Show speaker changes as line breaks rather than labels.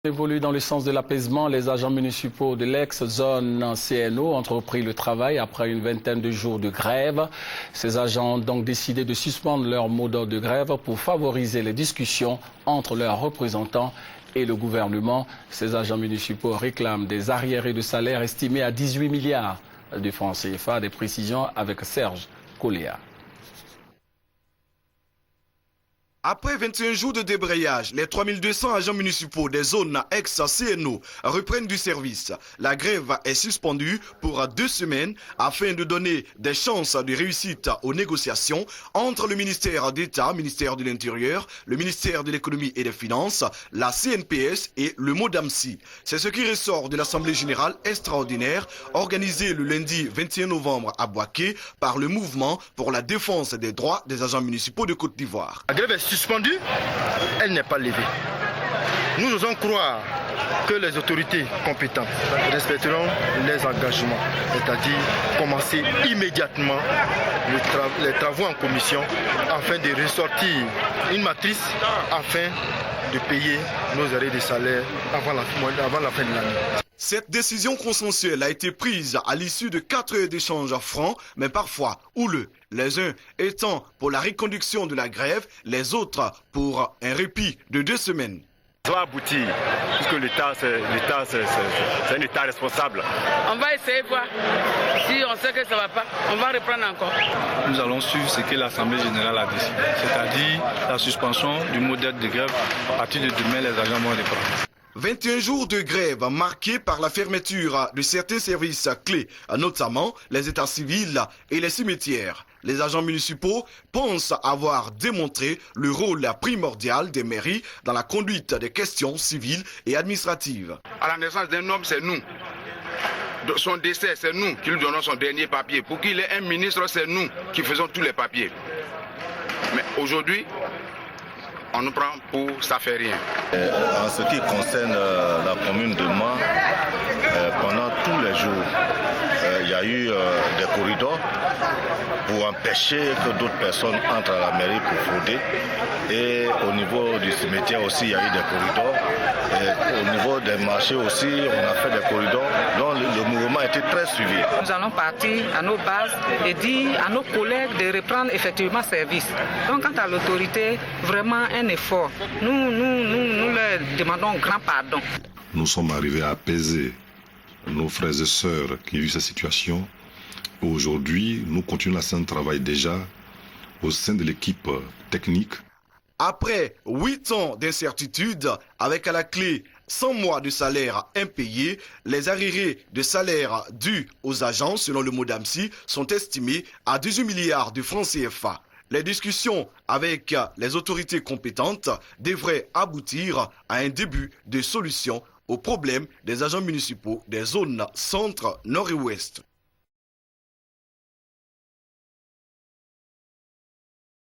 Évolue dans le sens de l'apaisement. Les agents municipaux de l'ex-zone CNO ont repris le travail après une vingtaine de jours de grève. Ces agents ont donc décidé de suspendre leur mode de grève pour favoriser les discussions entre leurs représentants et le gouvernement. Ces agents municipaux réclament des arriérés de salaire estimés à 18 milliards de francs CFA. Des précisions avec Serge Coléa.
Après 21 jours de débrayage, les 3200 agents municipaux des zones ex-CNO reprennent du service. La grève est suspendue pour 2 semaines afin de donner des chances de réussite aux négociations entre le ministère d'État, ministère de l'Intérieur, le ministère de l'Économie et des Finances, la CNPS et le MODAMSI. C'est ce qui ressort de l'Assemblée générale extraordinaire organisée le lundi 21 novembre à Bouaké par le mouvement pour la défense des droits des agents municipaux de Côte d'Ivoire.
Suspendue, elle n'est pas levée. Nous osons croire que les autorités compétentes respecteront les engagements, c'est-à-dire commencer immédiatement les travaux en commission afin de ressortir une matrice afin de payer nos arrêts de salaire avant la fin de l'année.
Cette décision consensuelle a été prise à l'issue de 4 heures d'échanges francs, mais parfois houleux. Les uns étant pour la reconduction de la grève, les autres pour un répit de 2 semaines.
Ça va aboutir, puisque l'État, c'est un État responsable.
On va essayer de voir. Si on sait que ça ne va pas, on va reprendre encore.
Nous allons suivre ce que l'Assemblée générale a décidé, c'est-à-dire la suspension du modèle de grève. À partir de demain, les agents vont reprendre.
21 jours de grève marqués par la fermeture de certains services clés, notamment les états civils et les cimetières. Les agents municipaux pensent avoir démontré le rôle primordial des mairies dans la conduite des questions civiles et administratives.
À la naissance d'un homme, c'est nous. Son décès, c'est nous qui lui donnons son dernier papier. Pour qu'il ait un ministre, c'est nous qui faisons tous les papiers. Mais aujourd'hui, on nous prend pour ça fait rien.
En ce qui concerne la commune de Ma, pendant tous les jours, il y a eu des corridors pour empêcher que d'autres personnes entrent à la mairie pour frauder. Et au niveau du cimetière aussi, il y a eu des corridors. Et au niveau des marchés aussi, on a fait des corridors. Donc le mouvement a été très suivi.
Nous allons partir à nos bases et dire à nos collègues de reprendre effectivement service. Donc quant à l'autorité, vraiment un effort. Nous leur demandons un grand pardon.
Nous sommes arrivés à apaiser nos frères et sœurs qui vivent cette situation. Aujourd'hui, nous continuons un travail déjà au sein de l'équipe technique.
Après 8 ans d'incertitude, avec à la clé 100 mois de salaire impayés, les arriérés de salaire dus aux agents, selon le MODAMSI, sont estimés à 18 milliards de francs CFA. Les discussions avec les autorités compétentes devraient aboutir à un début de solution aux problèmes des agents municipaux des zones centre, nord et ouest.